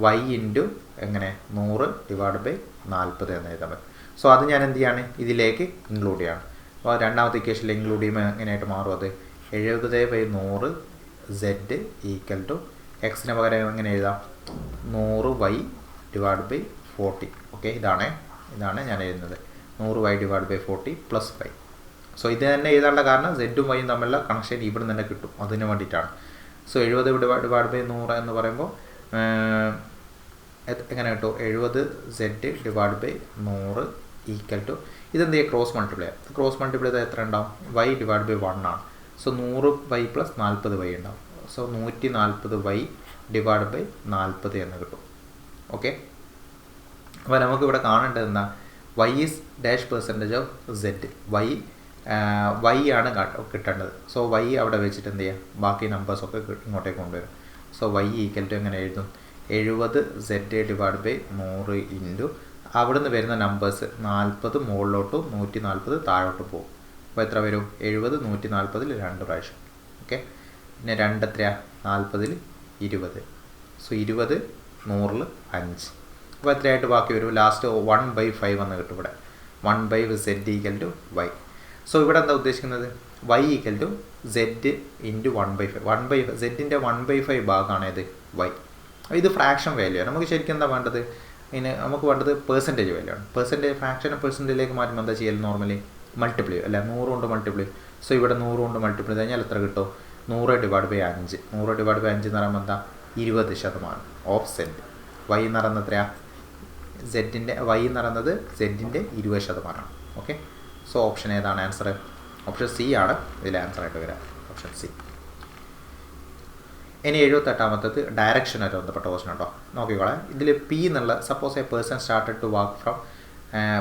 വൈ ഇൻറ്റു എങ്ങനെ 100 ഡിവൈഡ് ബൈ 40 എന്ന് എഴുതാൻ പറ്റും. സോ അത് ഞാൻ എന്ത് ചെയ്യാണ്, ഇതിലേക്ക് ഇൻക്ലൂഡ് ചെയ്യാണ്. അപ്പോൾ രണ്ടാമത്തെ ഇക്വേഷനിൽ ഇൻക്ലൂഡ് ചെയ്യുമ്പോൾ എങ്ങനെയായിട്ട് മാറും? അത് 70/100 സെഡ് ഈക്വൽ ടു എക്സിന് പകരം എങ്ങനെ എഴുതാം? 100y divide by 40. ഓക്കെ, ഇതാണ് ഞാൻ എഴുതുന്നത്. 100y divide by 40 plus 5. So ഇത് തന്നെ എഴുതാനുള്ള കാരണം സെഡും വൈയും തമ്മിലുള്ള കണക്ഷൻ ഇവിടെ തന്നെ കിട്ടും, അതിന് വേണ്ടിയിട്ടാണ്. സോ 70 ഡിവൈഡ് ബൈ 100 എന്ന് പറയുമ്പോൾ എങ്ങനെ കിട്ടും? 70 z divide by 100 equal to ഇതെന്ത് ചെയ്യുക, ക്രോസ് മൾട്ടിപ്ലൈ ചെയ്താൽ എത്ര ഉണ്ടാവും? y ഡിവൈഡ് ബൈ 1 ആണ്. സോ 100y പ്ലസ് 40y ഉണ്ടാവും. സോ 140y ഡിവൈഡ് ബൈ 40 എന്ന് കിട്ടും. ഓക്കെ, അപ്പോൾ നമുക്കിവിടെ കാണേണ്ടത് എന്താ? y() of Z. y ആണ് കിട്ടേണ്ടത്. സോ y അവിടെ വെച്ചിട്ട് എന്ത് ചെയ്യുക, ബാക്കി നമ്പേഴ്സൊക്കെ ഇങ്ങോട്ടേക്ക് കൊണ്ടുവരും. സോ y ഈക്വൽ ടു എങ്ങനെ എഴുതും? 70 സെഡ് ഡിവൈഡ് ബൈ 100 ഇൻറ്റു അവിടെ നിന്ന് വരുന്ന നമ്പേഴ്സ് 40 മുകളിലോട്ടും 140 താഴോട്ട് പോകും. അപ്പോൾ എത്ര വരും? 70 140 2 പ്രാവശ്യം. ഓക്കെ, പിന്നെ 2 എത്രയാണ്? 40 20. സോ 20 100 5. അപ്പോൾ എത്രയായിട്ട് ബാക്കി വരും? ലാസ്റ്റ് 1/5 എന്ന് കിട്ടും. ഇവിടെ 1/5 z equal to y. So ഇവിടെ എന്താ ഉദ്ദേശിക്കുന്നത്? y equal to z into 1/5. സെഡിൻ്റെ 1/5 ഭാഗമാണ് ഇത് y. ഇത് ഫ്രാക്ഷൻ വാല്യൂ ആണ്. നമുക്ക് ശരിക്കും എന്താ വേണ്ടത്? നമുക്ക് വേണ്ടത് പെർസെൻറ്റേജ് വാല്യൂ ആണ്. ഫ്രാക്ഷനെ പെർസെൻറ്റേജിലേക്ക് മാറ്റുമ്പോൾ എന്താ ചെയ്യൽ? നോർമലി മൾട്ടിപ്ലൈ അല്ല, 100 കൊണ്ട് മൾട്ടിപ്ലൈ. സോ ഇവിടെ 100 കൊണ്ട് മൾട്ടിപ്ലൈ കഴിഞ്ഞാൽ എത്ര കിട്ടും? 100 ഡിവൈഡ് ബൈ 5. 100 ഡിവൈഡ് ബൈ 5 എന്ന് പറയുമ്പോൾ എന്താ? 20% ഓഫ് സെഡ്. y എന്ന് പറയുന്നത് എത്രയാണ്? y എന്ന് പറയുന്നത് സെഡിൻ്റെ 20%. ഓക്കെ, സോ ഓപ്ഷൻ ഏതാണ് ആൻസർ? ഓപ്ഷൻ സി ആണ് ഇതിൽ ആൻസർ ആയിട്ട് വരാം. Option C. ഇനി 78ാമത്തത് ഡയറക്ഷനായിട്ട് ബന്ധപ്പെട്ട ക്വസ്റ്റൻ കേട്ടോ, നോക്കിക്കോളാം. ഇതിൽ പി എന്നുള്ള suppose a person started to walk from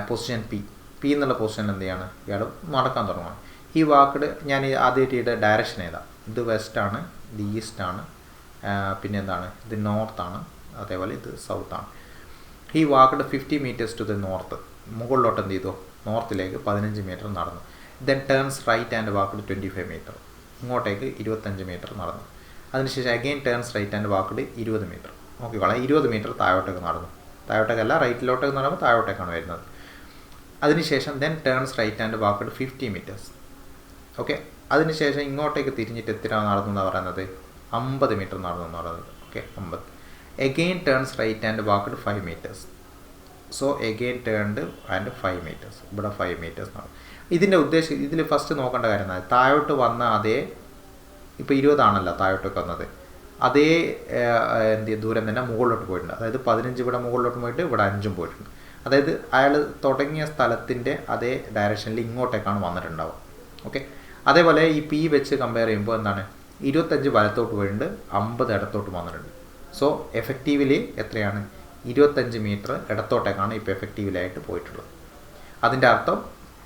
position p എന്നുള്ള പൊസിഷനിൽ എന്ത് ചെയ്യാണ്? ഇയാൾ നടക്കാൻ തുടങ്ങുകയാണ്. ഈ വാക്ക്ഡ് ഞാൻ ആദ്യമായിട്ട് ഡയറക്ഷൻ ഏതാണ്? ഇത് വെസ്റ്റാണ്, ഇത് ഈസ്റ്റാണ്, പിന്നെ എന്താണ്? ഇത് നോർത്താണ്, അതേപോലെ ഇത് സൗത്താണ്. ഈ walked 50 metres to the north. മുകളിലോട്ട് എന്ത് ചെയ്തു? നോർത്തിലേക്ക് 15 മീറ്റർ നടന്നു. Then turns right and walked 25 metre. ഇങ്ങോട്ടേക്ക് 25 മീറ്റർ നടന്നു. അതിനുശേഷം again turns right and walked 20 metre. നോക്കിക്കോളാം, 20 മീറ്റർ താഴോട്ടേക്ക് നടന്നു. താഴോട്ടേക്കല്ല, റൈറ്റിലോട്ടേക്ക് എന്ന് പറയുമ്പോൾ താഴോട്ടേക്കാണ് വരുന്നത്. അതിനുശേഷം then turns right and walked 50 metres. Okay, അതിനുശേഷം ഇങ്ങോട്ടേക്ക് തിരിഞ്ഞിട്ട് എത്ര നടന്നു എന്നാണ് പറയുന്നത്? 50 മീറ്റർ നടന്നു എന്ന് പറയുന്നത്. Okay, 50. Again turns right and walked 5 metres. So again turned and 5 metres. ഇവിടെ 5 മീറ്റേഴ്സ് നടന്നു. ഇതിൻ്റെ ഉദ്ദേശം ഇതിൽ ഫസ്റ്റ് നോക്കേണ്ട കാര്യം എന്നാൽ താഴോട്ട് വന്ന അതേ, ഇപ്പോൾ 20 ആണല്ലോ താഴോട്ടേക്ക് വന്നത്, അതേ ദൂരം തന്നെ മുകളിലോട്ട് പോയിട്ടുണ്ട്. അതായത് 15 ഇവിടെ മുകളിലോട്ട് പോയിട്ട് ഇവിടെ 5 പോയിട്ടുണ്ട്. അതായത് അയാൾ തുടങ്ങിയ സ്ഥലത്തിൻ്റെ അതേ ഡയറക്ഷനിൽ ഇങ്ങോട്ടേക്കാണ് വന്നിട്ടുണ്ടാവുക. ഓക്കെ, അതേപോലെ ഈ പി വെച്ച് കമ്പയർ ചെയ്യുമ്പോൾ എന്താണ്? 25 വലത്തോട്ട് പോയിട്ടുണ്ട്, 50 ഇടത്തോട്ട് വന്നിട്ടുണ്ട്. സോ എഫക്റ്റീവ്ലി എത്രയാണ്? 25 മീറ്റർ ഇടത്തോട്ടേക്കാണ് ഇപ്പോൾ എഫക്റ്റീവ്ലായിട്ട് പോയിട്ടുള്ളത്. അതിൻ്റെ അർത്ഥം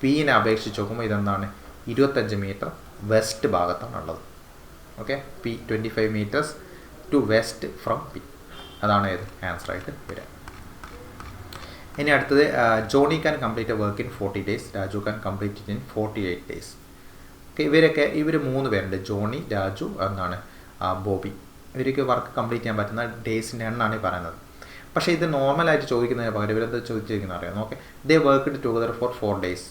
പിനെ അപേക്ഷിച്ച് നോക്കുമ്പോൾ ഇതെന്താണ്? 25 മീറ്റർ വെസ്റ്റ് ഭാഗത്താണുള്ളത്. Okay, P 25 metres to west from P. അതാണ് ഏത് ആൻസർ ആയിട്ട് വരിക. ഇനി അടുത്തത് Johnny can complete a work in 40 days, Raju can complete it in 48 days. ഓക്കെ, ഇവർ 3 പേരുണ്ട്, ജോണി, രാജു എന്നാണ് ബോബി. ഇവർക്ക് വർക്ക് കംപ്ലീറ്റ് ചെയ്യാൻ പറ്റുന്ന ഡേയ്സിൻ്റെ എണ്ണമാണ് ഈ പറയുന്നത്. പക്ഷേ ഇത് നോർമലായിട്ട് ചോദിക്കുന്നതിന് പകരം ഇവരെന്താ ചോദിച്ചിരിക്കുന്നത് അറിയാം. Okay, they worked together for 4 days.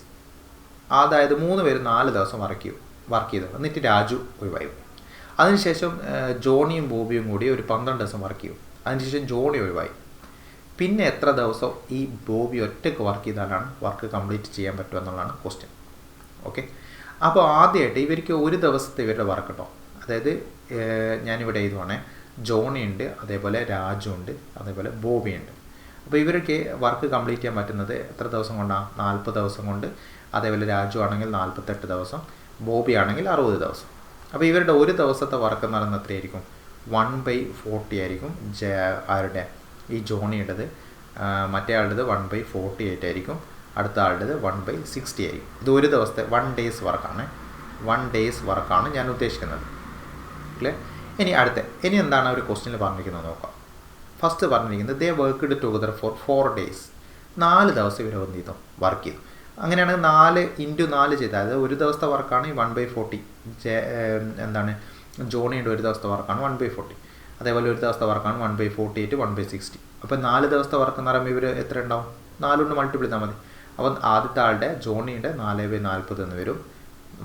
അതായത് 3 പേര് 4 ദിവസം വർക്ക് ചെയ്തു. എന്നിട്ട് രാജു ഒഴിവായി. അതിനുശേഷം ജോണിയും ബോബിയും കൂടി ഒരു 12 ദിവസം വർക്ക് ചെയ്യും. അതിനുശേഷം ജോണി ഒഴിവായി. പിന്നെ എത്ര ദിവസം ഈ ബോബി ഒറ്റയ്ക്ക് വർക്ക് ചെയ്താലാണ് വർക്ക് കംപ്ലീറ്റ് ചെയ്യാൻ പറ്റുക എന്നുള്ളതാണ് ക്വസ്റ്റ്യൻ. ഓക്കെ, അപ്പോൾ ആദ്യമായിട്ട് ഇവർക്ക് ഒരു ദിവസത്തെ ഇവരുടെ വർക്ക് കേട്ടോ, അതായത് ഞാനിവിടെ എഴുതുവാണേ, ജോണി ഉണ്ട്, അതേപോലെ രാജു ഉണ്ട്, അതേപോലെ ബോബി ഉണ്ട്. അപ്പോൾ ഇവരൊക്കെ വർക്ക് കംപ്ലീറ്റ് ചെയ്യാൻ പറ്റുന്നത് എത്ര ദിവസം കൊണ്ടാണ്? 40 ദിവസം കൊണ്ട്. അതേപോലെ രാജു ആണെങ്കിൽ 48 ദിവസം, ബോബി ആണെങ്കിൽ 60 ദിവസം. അപ്പോൾ ഇവരുടെ ഒരു ദിവസത്തെ വർക്ക് എന്ന് പറയുന്നത് എത്രയായിരിക്കും? 1/40 ആയിരിക്കും. ആരുടെ? ഈ ജോണിയുടേത്. മറ്റേ ആളുടേത് 1/48 ആയിരിക്കും. അടുത്ത ആളുടേത് 1/60 ആയിരിക്കും. ഇത് ഒരു ദിവസത്തെ 1 ഡേയ്സ് വർക്കാണ്. 1 ഡേയ്സ് വർക്കാണ് ഞാൻ ഉദ്ദേശിക്കുന്നത്. ക്ലിയർ? ഇനി എന്താണ് ഒരു ക്വസ്റ്റ്യനിൽ പറഞ്ഞിരിക്കുന്നത് നോക്കാം. ഫസ്റ്റ് പറഞ്ഞിരിക്കുന്നത് ദേ വർക്ക്ഡ് ടുഗദർ ഫോർ 4 ഡേയ്സ്. 4 ദിവസം ഇവർ എന്ത് ചെയ്തു? വർക്ക് ചെയ്തു. അങ്ങനെയാണെങ്കിൽ 4 × 4 ചെയ്താൽ, അതായത് ഒരു ദിവസത്തെ വർക്കാണ് ഈ 1/40. എന്താണ് ജോണിയുടെ ഒരു ദിവസത്തെ വർക്കാണ് 1/40. അതേപോലെ ഒരു ദിവസത്തെ വർക്കാണ് 1/48, 1/60. അപ്പോൾ 4 ദിവസത്തെ വർക്ക് എന്ന് പറയുമ്പോൾ ഇവർ എത്ര ഉണ്ടാവും? 4 കൊണ്ട് മൾട്ടിപ്പിൾ ചെയ്താൽ മതി. അപ്പോൾ ആദ്യത്തെ ആളുടെ ജോണിയുടെ 4/40 എന്ന് വരും,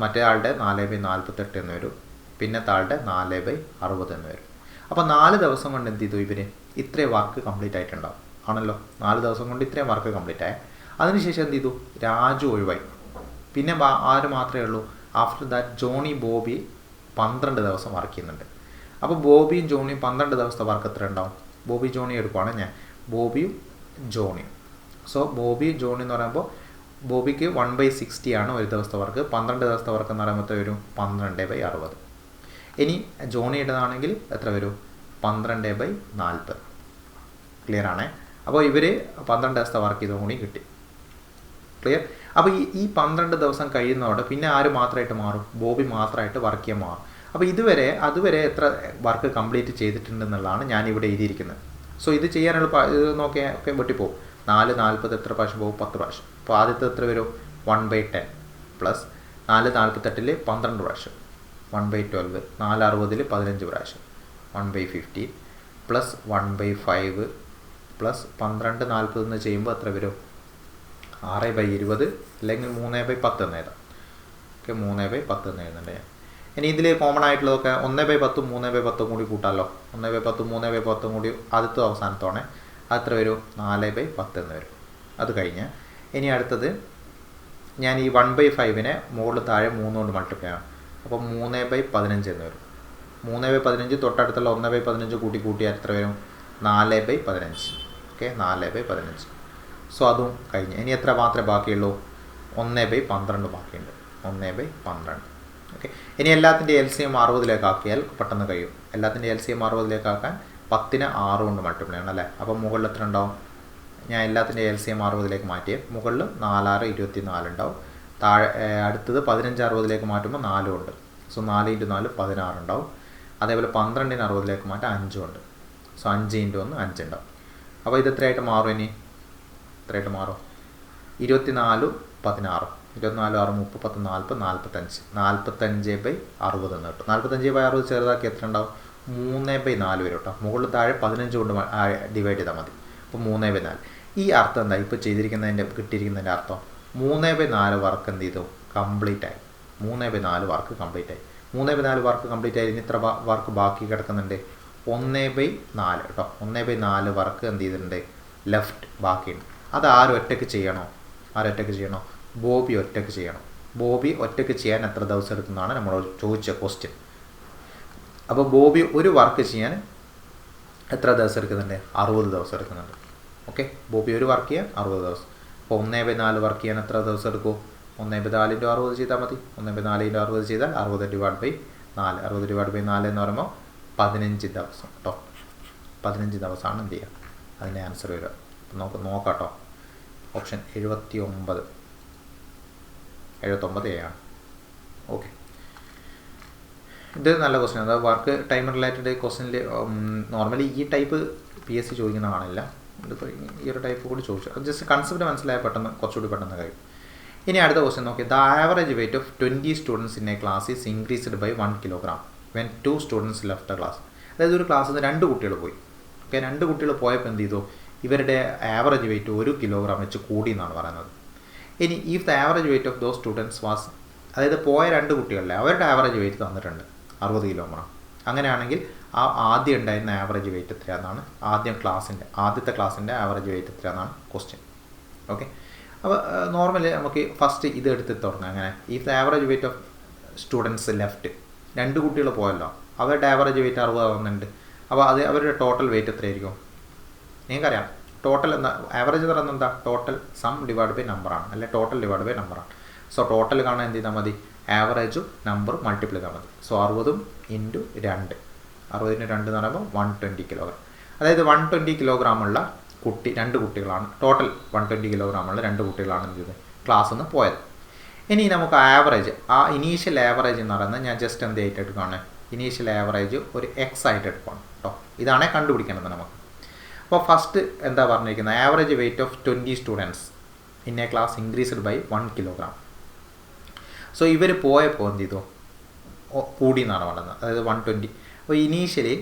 മറ്റേ ആളുടെ 4/48 എന്ന് വരും, പിന്നത്തെ ആളുടെ 4/60 എന്ന് വരും. അപ്പോൾ 4 ദിവസം കൊണ്ട് എന്ത് ചെയ്തു? ഇവർ ഇത്രയും വർക്ക് കംപ്ലീറ്റ് ആയിട്ടുണ്ടാവും. ആണല്ലോ, 4 ദിവസം കൊണ്ട് ഇത്രയും വർക്ക് കംപ്ലീറ്റ് ആയ. അതിനുശേഷം എന്ത് ചെയ്തു? രാജു ഒഴിവായി. പിന്നെ ആര് മാത്രമേ ഉള്ളൂ? ആഫ്റ്റർ ദാറ്റ് ജോണി, ബോബി 12 ദിവസം വർക്ക് ചെയ്യുന്നുണ്ട്. അപ്പോൾ ബോബിയും ജോണിയും 12 ദിവസത്തെ വർക്ക് എത്ര ഉണ്ടാവും? ബോബി ജോണി എടുക്കുവാണ് ഞാൻ, ബോബിയും ജോണിയും. സോ ബോബി ജോണി എന്ന് പറയുമ്പോൾ ബോബിക്ക് 1/60 ആണ് ഒരു ദിവസത്തെ വർക്ക്. 12 ദിവസത്തെ വർക്ക് എന്ന് പറയുമ്പോൾ വരും 12/60. ഇനി ജോണിയുടേതാണെങ്കിൽ എത്ര വരും? 12/40. ക്ലിയർ ആണേ? അപ്പോൾ ഇവർ 12 ദിവസത്തെ വർക്ക് ചെയ്തും കൂടി കിട്ടി. ക്ലിയർ? അപ്പോൾ ഈ 12 ദിവസം കഴിയുന്നതോടെ പിന്നെ ആര് മാത്രമായിട്ട് മാറും? ബോബി മാത്രമായിട്ട് വർക്ക് ചെയ്യാൻ മാറും. അപ്പോൾ അതുവരെ എത്ര വർക്ക് കംപ്ലീറ്റ് ചെയ്തിട്ടുണ്ടെന്നുള്ളതാണ് ഞാനിവിടെ എഴുതിയിരിക്കുന്നത്. സോ ഇത് ചെയ്യാനുള്ള ഇത് നോക്കിയാൽ ഒക്കെ വെട്ടിപ്പോവും. 4 40 എത്ര പ്രാവശ്യം പോകും? 10 പ്രാവശ്യം. അപ്പോൾ ആദ്യത്തെ എത്ര വരും? 1/10 പ്ലസ് 4 48 12 പ്രാവശ്യം, 1/12, 4 60 15 പ്രാവശ്യം, 1/15 പ്ലസ് 1/5 പ്ലസ് 12 40 എന്ന് ചെയ്യുമ്പോൾ എത്ര വരും? 6/20 അല്ലെങ്കിൽ 3/10 എന്ന് എഴുതാം. ഓക്കെ, 3/10 എന്ന് എഴുതുന്നുണ്ട് ഞാൻ. ഇനി ഇതിൽ കോമൺ ആയിട്ടുള്ളതൊക്കെ 1/10 3/10 കൂടി കൂട്ടാമല്ലോ. 1/10 3/10 കൂടി ആദ്യത്തെ അവസാനത്തോടെ അത്ര വരും? 4/10 എന്ന് വരും. അത് കഴിഞ്ഞ് ഇനി അടുത്തത് ഞാൻ ഈ 1/5നെ മുകളിൽ താഴെ 3 കൊണ്ട് മൾട്ടിപ്ലൈ ആണ്. അപ്പോൾ 3/15 എന്ന് വരും. 3/15 തൊട്ടടുത്തുള്ള 1/15 കൂട്ടിയാൽ എത്ര വരും? 4/15. ഓക്കെ, 4/15. സോ അതും കഴിഞ്ഞ് ഇനി എത്ര മാത്രമേ ബാക്കിയുള്ളൂ? 1/12 ബാക്കിയുണ്ട്. 1/12. ഓക്കെ, ഇനി എല്ലാത്തിൻ്റെ LCM 60 ആക്കിയാൽ പെട്ടെന്ന് കഴിയും. എല്ലാത്തിൻ്റെ LCM 60 ആക്കാൻ 10നെ 6 കൊണ്ട് മൾട്ടിപ്ലൈ ആണ് അല്ലേ? അപ്പോൾ മുകളിൽ എത്ര ഉണ്ടാവും? ഞാൻ എല്ലാത്തിൻ്റെ LCM 60 മാറ്റിയേ. മുകളിൽ 4 6 24 ഉണ്ടാവും. താഴെ അടുത്തത് 15 60 മാറ്റുമ്പോൾ 4 ഉണ്ട്. സോ 4 × 4 16 ഉണ്ടാവും. അതേപോലെ 12നെ 60 മാറ്റാൻ 5 ഉണ്ട്. സോ 5 × 1 5 ഉണ്ടാവും. അപ്പോൾ ഇത് എത്രയായിട്ട് മാറും? ഇനി എത്രയായിട്ട് മാറും? 24 16 24 6 30 10 40 45 45/60 എന്ന് കിട്ടും. 45/60 ചെറുതാക്കി എത്ര ഉണ്ടാവും? 3/4 വരും കേട്ടോ. മുകളിൽ താഴെ 15 കൊണ്ട് ഡിവൈഡ് ചെയ്താൽ മതി. അപ്പോൾ 3/4. ഈ അർത്ഥം എന്താ? ഇപ്പോൾ കിട്ടിയിരിക്കുന്നതിൻ്റെ അർത്ഥം 3/4 വർക്ക് എന്ത് ചെയ്തു? കംപ്ലീറ്റ് ആയി. 3/4 വർക്ക് കംപ്ലീറ്റ് ആയി. 3/4 വർക്ക് കംപ്ലീറ്റ് ആയി. ഇനി ഇത്ര വർക്ക് ബാക്കി കിടക്കുന്നുണ്ട്? 1/4 കേട്ടോ. 1/4 വർക്ക് എന്ത് ചെയ്തിട്ടുണ്ട്? ലെഫ്റ്റ് ബാക്കിയുണ്ട്. അത് ആരൊറ്റയ്ക്ക് ചെയ്യണോ? ബോബി ഒറ്റയ്ക്ക് ചെയ്യണം. ബോബി ഒറ്റയ്ക്ക് ചെയ്യാൻ എത്ര ദിവസം എടുക്കുന്നതാണ് നമ്മളോട് ചോദിച്ച ക്വസ്റ്റ്യൻ. അപ്പോൾ ബോബി ഒരു വർക്ക് ചെയ്യാൻ എത്ര ദിവസം എടുക്കുന്നുണ്ട്? 60 ദിവസം എടുക്കുന്നുണ്ട്. ഓക്കെ, ബോബി ഒരു വർക്ക് ചെയ്യാൻ 60 ദിവസം. അപ്പോൾ 1/4 വർക്ക് ചെയ്യാൻ എത്ര ദിവസം എടുക്കും? 1/4 × 60 ചെയ്താൽ മതി. 1/4 × 60 ചെയ്താൽ 60/4. 60/4 എന്ന് പറയുമ്പോൾ 15 ദിവസം കേട്ടോ. 15 ദിവസമാണ് എന്ത് ചെയ്യുക? അതിൻ്റെ ആൻസർ വരിക. അപ്പം നമുക്ക് നോക്കാം കേട്ടോ. ഓപ്ഷൻ 79 ആണ്. ഓക്കെ, ഇത് നല്ല ക്വസ്റ്റ്യൻ. അതായത് വർക്ക് ടൈം റിലേറ്റഡ് ക്വസ്റ്റ്യനിൽ നോർമലി ഈ ടൈപ്പ് PSC ചോദിക്കുന്ന കാണില്ല. ഇതിപ്പോൾ ഈ ഒരു ടൈപ്പ് കൂടി ചോദിച്ചു. ജസ്റ്റ് കൺസെപ്റ്റ് മനസ്സിലായാൽ കുറച്ചുകൂടി പെട്ടെന്ന് കഴിയും. ഇനി അടുത്ത ക്വസ്റ്റ്യൻ നോക്കി. The average weight of 20 students in a class is increased by 1 kilogram when 2 students left the class. അതായത് ഒരു ക്ലാസ്സിൽ നിന്ന് 2 കുട്ടികൾ പോയി. ഓക്കെ, 2 കുട്ടികൾ പോയപ്പോൾ എന്ത് ചെയ്തു? ഇവരുടെ ആവറേജ് വെയിറ്റ് 1 kilogram വെച്ച് കൂടി എന്നാണ് പറയുന്നത്. ഇനി if the average weight of those students was, അതായത് പോയ 2 കുട്ടികളിലെ അവരുടെ ആവറേജ് വെയിറ്റ് തന്നിട്ടുണ്ട് 60 kilogram. അങ്ങനെയാണെങ്കിൽ ആ ആദ്യം ഉണ്ടായിരുന്ന ആവറേജ് വെയിറ്റ് എത്രയാണെന്നാണ് ആദ്യത്തെ ക്ലാസ്സിൻ്റെ ആവറേജ് വെയിറ്റ് എത്രയാണെന്നാണ് ക്വസ്റ്റ്യൻ. ഓക്കെ, അപ്പോൾ നോർമലി നമുക്ക് ഫസ്റ്റ് ഇത് എടുത്ത് തുടങ്ങാം. അങ്ങനെ if the average weight of students left, 2 കുട്ടികൾ പോയല്ലോ, അവരുടെ ആവറേജ് വെയിറ്റ് 60 ആവുന്നുണ്ട്. അപ്പോൾ അത് അവരുടെ ടോട്ടൽ വെയിറ്റ് എത്രയായിരിക്കും? നിങ്ങൾക്കറിയാം ടോട്ടൽ എന്താ, ആവറേജ് എന്ന് പറയുന്നത് എന്താ, ടോട്ടൽ സം ഡിവൈഡ് ബൈ നമ്പറാണ്, അല്ലെ ടോട്ടൽ ഡിവൈഡ് ബൈ നമ്പറാണ്. സോ ടോട്ടൽ കാണാൻ എന്ത് ചെയ്താൽ മതി, ആവറേജും നമ്പർ മൾട്ടിപ്ലൈ ചെയ്താൽ മതി. സോ 60 × 2, 60 × 2 എന്ന് പറയുമ്പോൾ 120 കിലോഗ്രാം. അതായത് 120 കിലോഗ്രാമുള്ള കുട്ടി 2 കുട്ടികളാണ്, ടോട്ടൽ 120 കിലോഗ്രാമുള്ള 2 കുട്ടികളാണ് എന്ത് ചെയ്തത് ക്ലാസ്സിൽ നിന്ന് പോയത്. ഇനി നമുക്ക് ആവറേജ്, ആ ഇനീഷ്യൽ ആവറേജ് എന്ന് പറയുന്നത് ഞാൻ ജസ്റ്റ് എന്ത് ആയിട്ട് എടുക്കുകയാണ്, ഇനീഷ്യൽ ആവറേജ് ഒരു എക്സ് ആയിട്ട് എടുക്കുകയാണ് കേട്ടോ. ഇതാണേ കണ്ടുപിടിക്കേണ്ടത് നമുക്ക്. അപ്പോൾ ഫസ്റ്റ് എന്താ പറഞ്ഞിരിക്കുന്നത്, average weight of 20 students in a class increased by 1 kilogram. So ഇവർ പോയപ്പോൾ എന്ത് ചെയ്തു, കൂടി എന്നാണ് പറയുന്നത്, അതായത് 120. അപ്പോൾ ഇനീഷ്യലി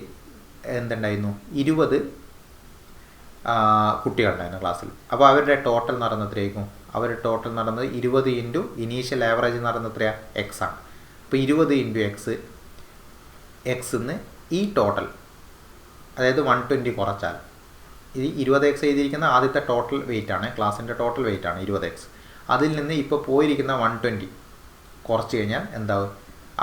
എന്തുണ്ടായിരുന്നു, 20 കുട്ടികളുണ്ടായിരുന്നു ക്ലാസ്സിൽ. അപ്പോൾ അവരുടെ ടോട്ടൽ നടന്നത് എത്രയായിരിക്കും, അവരുടെ ടോട്ടൽ നടന്നത് 20 × ഇനീഷ്യൽ ആവറേജ് നടന്നത് എത്രയാണ്, എക്സ് ആണ്. അപ്പോൾ 20 × എക്സ് ഈ ടോട്ടൽ, അതായത് 120 കുറച്ചാൽ, ഇത് 20x എഴുതിയിരിക്കുന്ന ആദ്യത്തെ ടോട്ടൽ വെയിറ്റ് ആണ്, ക്ലാസ്സിൻ്റെ ടോട്ടൽ വെയിറ്റ് ആണ് 20x. അതിൽ നിന്ന് ഇപ്പോൾ പോയിരിക്കുന്ന 120 കുറച്ച് കഴിഞ്ഞാൽ എന്താവും,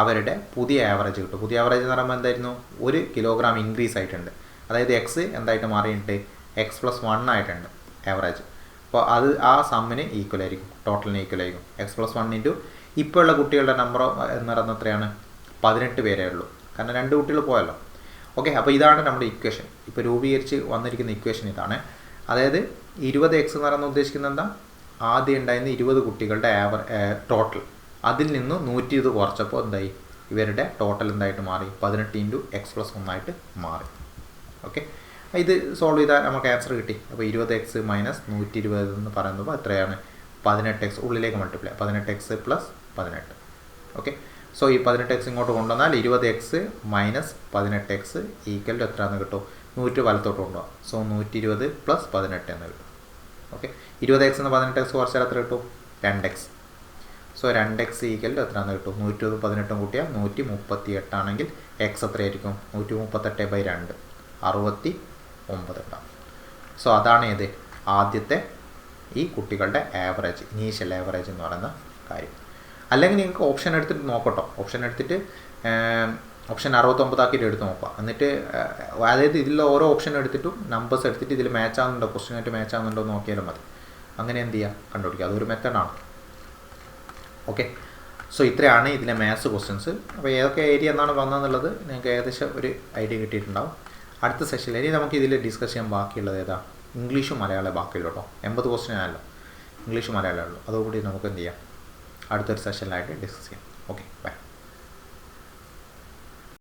അവരുടെ പുതിയ ആവറേജ് കിട്ടും. പുതിയ ആവറേജ് എന്ന് പറയുമ്പോൾ എന്തായിരുന്നു, 1 കിലോഗ്രാം ഇൻക്രീസ് ആയിട്ടുണ്ട്. അതായത് എക്സ് എന്തായിട്ട് മാറിയിട്ട് x+1 ആയിട്ടുണ്ട് ആവറേജ്. അപ്പോൾ അത് ആ സമ്മിന് ഈക്വൽ ആയിരിക്കും, ടോട്ടലിന് ഈക്വൽ ആയിരിക്കും. x+1 × ഇപ്പോൾ ഉള്ള കുട്ടികളുടെ നമ്പർ എന്ന് പറയുന്നത് എത്രയാണ്, 18 പേരേ ഉള്ളൂ, കാരണം 2 കുട്ടികൾ പോയല്ലോ. ഓക്കെ, അപ്പോൾ ഇതാണ് നമ്മുടെ ഇക്വേഷൻ. ഇപ്പോൾ രൂപീകരിച്ച് വന്നിരിക്കുന്ന ഇക്വേഷൻ ഇതാണ്. അതായത് 20x എന്ന് പറയുന്നത് ഉദ്ദേശിക്കുന്നത് എന്താ, ആദ്യം ഉണ്ടായിരുന്ന 20 കുട്ടികളുടെ ടോട്ടൽ, അതിൽ നിന്ന് 120 കുറച്ചപ്പോൾ എന്തായി, ഇവരുടെ ടോട്ടൽ എന്തായിട്ട് മാറി, 18 × x+1 ആയിട്ട് മാറി. ഓക്കെ, ഇത് സോൾവ് ചെയ്താൽ നമുക്ക് ആൻസർ കിട്ടി. അപ്പോൾ 20x - 120 എന്ന് പറയുമ്പോൾ എത്രയാണ്, 18x ഉള്ളിലേക്ക് മൾട്ടിപ്ലൈ, 18x + 18. ഓക്കെ, സോ ഈ 18x ഇങ്ങോട്ട് കൊണ്ടുവന്നാൽ 20x - 18x ഈക്വൽ ടു എത്രയാണെന്ന് കിട്ടും, 100 വലത്തോട്ട് കൊണ്ടുപോകാം. സോ 120 + 18 എന്ന് കിട്ടും. ഓക്കെ, 20x എന്ന് 18x കുറച്ചാൽ എത്ര കിട്ടും, 2x. So 2x equal to എത്രയാണെന്ന് കിട്ടും, 120 18 കൂട്ടിയാൽ 138 ആണെങ്കിൽ എക്സ് എത്രയായിരിക്കും, 138/2, 69 ഉണ്ടാവും. സോ അതാണ് ഏത്, ആദ്യത്തെ ഈ കുട്ടികളുടെ ആവറേജ്, ഇനീഷ്യൽ ആവറേജ് എന്ന് പറയുന്ന കാര്യം. അല്ലെങ്കിൽ നിങ്ങൾക്ക് ഓപ്ഷൻ എടുത്തിട്ട് നോക്കട്ടോ, ഓപ്ഷൻ എടുത്തിട്ട് ഓപ്ഷൻ 69 ആക്കിയിട്ട് എടുത്ത് നോക്കുക. എന്നിട്ട് അതായത് ഇതിൽ ഓരോ ഓപ്ഷൻ എടുത്തിട്ടും നമ്പേഴ്സ് എടുത്തിട്ട് ഇതിൽ മാച്ച് ആകുന്നുണ്ടോ, ക്വസ്റ്റ്യനായിട്ട് മാച്ച് ആകുന്നുണ്ടോ എന്ന് നോക്കിയാലും മതി. അങ്ങനെ എന്ത് ചെയ്യുക, കണ്ടുപിടിക്കുക. അതൊരു മെത്തേഡാണ്. ഓക്കെ, സോ ഇത്രയാണ് ഇതിലെ മാത്സ് ക്വസ്റ്റ്യൻസ്. അപ്പോൾ ഏതൊക്കെ ഏരിയ എന്നാണ് വന്നതെന്നുള്ളത് നിങ്ങൾക്ക് ഏകദേശം ഒരു ഐഡിയ കിട്ടിയിട്ടുണ്ടാവും. അടുത്ത സെഷനിൽ ഇനി നമുക്ക് ഇതിൽ ഡിസ്കസ് ചെയ്യാൻ ബാക്കിയുള്ളത് ഏതാ, ഇംഗ്ലീഷും മലയാളം ബാക്കിയുള്ളൂ കേട്ടോ. 80 ക്വസ്റ്റ്യൻ ആണല്ലോ, ഇംഗ്ലീഷും മലയാളമേ ഉള്ളൂ. അതുകൂടി നമുക്ക് എന്ത് ചെയ്യാം, അടുത്തൊരു സെഷനിലായിട്ട് ഡിസ്കസ് ചെയ്യാം. Okay, by.